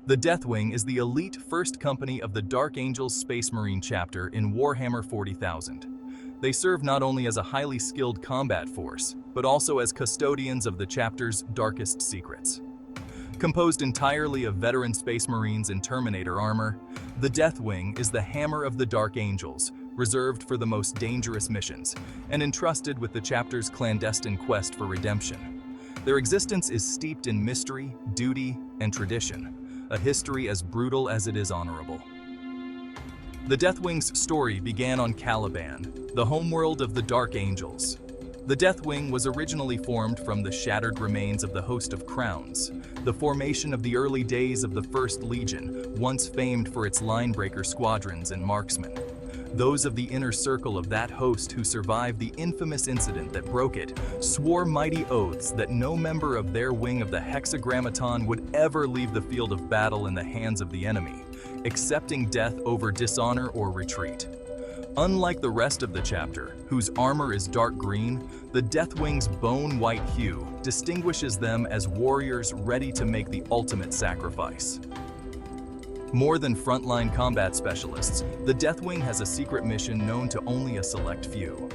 The Deathwing is the elite first company of the Dark Angels Space Marine chapter in Warhammer 40,000. They serve not only as a highly skilled combat force, but also as custodians of the chapter's darkest secrets. Composed entirely of veteran Space Marines in Terminator armor, the Deathwing is the hammer of the Dark Angels, reserved for the most dangerous missions, and entrusted with the chapter's clandestine quest for redemption. Their existence is steeped in mystery, duty, and tradition, a history as brutal as it is honorable. The Deathwing's story began on Caliban, the homeworld of the Dark Angels. The Deathwing was originally formed from the shattered remains of the Host of Crowns, the formation of the early days of the First Legion, once famed for its linebreaker squadrons and marksmen. Those of the inner circle of that host who survived the infamous incident that broke it swore mighty oaths that no member of their wing of the Hexagrammaton would ever leave the field of battle in the hands of the enemy, accepting death over dishonor or retreat. Unlike the rest of the chapter, whose armor is dark green, the Deathwing's bone-white hue distinguishes them as warriors ready to make the ultimate sacrifice. More than frontline combat specialists, the Deathwing has a secret mission known to only a select few.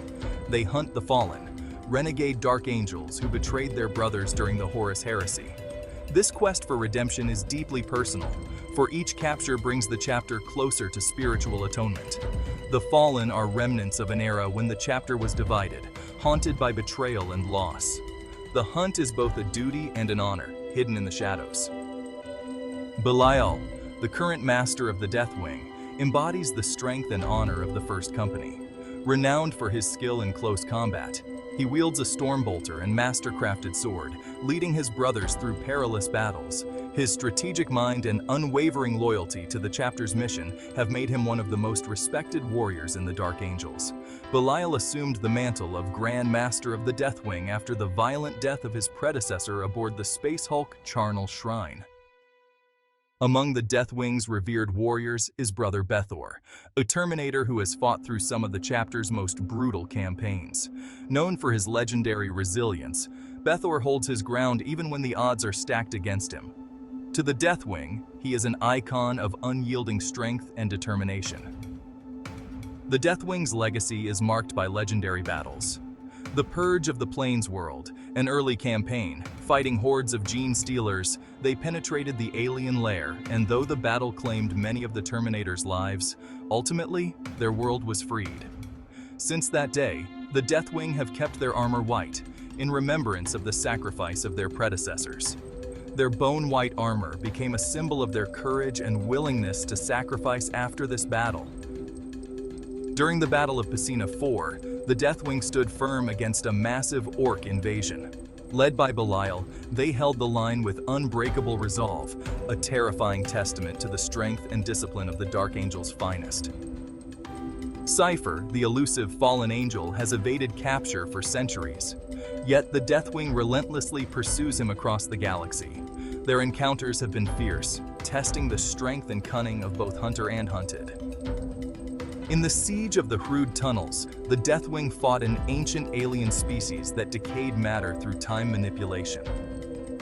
They hunt the fallen, renegade Dark Angels who betrayed their brothers during the Horus Heresy. This quest for redemption is deeply personal, for each capture brings the chapter closer to spiritual atonement. The fallen are remnants of an era when the chapter was divided, haunted by betrayal and loss. The hunt is both a duty and an honor, hidden in the shadows. Belial, the current master of the Deathwing, embodies the strength and honor of the First Company. Renowned for his skill in close combat, he wields a stormbolter and master-crafted sword, leading his brothers through perilous battles. His strategic mind and unwavering loyalty to the chapter's mission have made him one of the most respected warriors in the Dark Angels. Belial assumed the mantle of Grand Master of the Deathwing after the violent death of his predecessor aboard the Space Hulk Charnel Shrine. Among the Deathwing's revered warriors is Brother Bethor, a Terminator who has fought through some of the chapter's most brutal campaigns. Known for his legendary resilience, Bethor holds his ground even when the odds are stacked against him. To the Deathwing, he is an icon of unyielding strength and determination. The Deathwing's legacy is marked by legendary battles. The Purge of the Plains World, an early campaign, fighting hordes of gene stealers, they penetrated the alien lair, and though the battle claimed many of the Terminator's lives, ultimately, their world was freed. Since that day, the Deathwing have kept their armor white, in remembrance of the sacrifice of their predecessors. Their bone-white armor became a symbol of their courage and willingness to sacrifice after this battle. During the Battle of Cacina 4, the Deathwing stood firm against a massive orc invasion. Led by Belial, they held the line with unbreakable resolve, a terrifying testament to the strength and discipline of the Dark Angel's finest. Cypher, the elusive fallen angel, has evaded capture for centuries. Yet the Deathwing relentlessly pursues him across the galaxy. Their encounters have been fierce, testing the strength and cunning of both hunter and hunted. In the siege of the Horde Tunnels, the Deathwing fought an ancient alien species that decayed matter through time manipulation.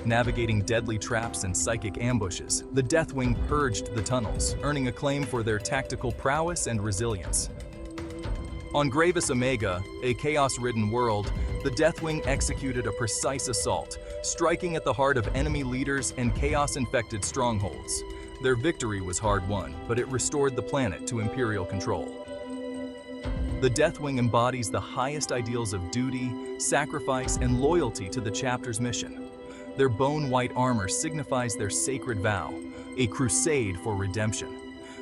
Navigating deadly traps and psychic ambushes, the Deathwing purged the tunnels, earning acclaim for their tactical prowess and resilience. On Gravis Omega, a chaos-ridden world, the Deathwing executed a precise assault, striking at the heart of enemy leaders and chaos-infected strongholds. Their victory was hard-won, but it restored the planet to Imperial control. The Deathwing embodies the highest ideals of duty, sacrifice, and loyalty to the chapter's mission. Their bone-white armor signifies their sacred vow, a crusade for redemption.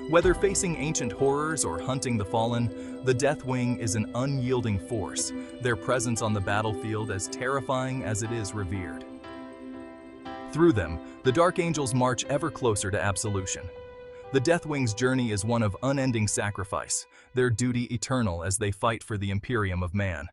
Whether facing ancient horrors or hunting the fallen, the Deathwing is an unyielding force, their presence on the battlefield as terrifying as it is revered. Through them, the Dark Angels march ever closer to absolution. The Deathwing's journey is one of unending sacrifice, their duty eternal as they fight for the Imperium of Man,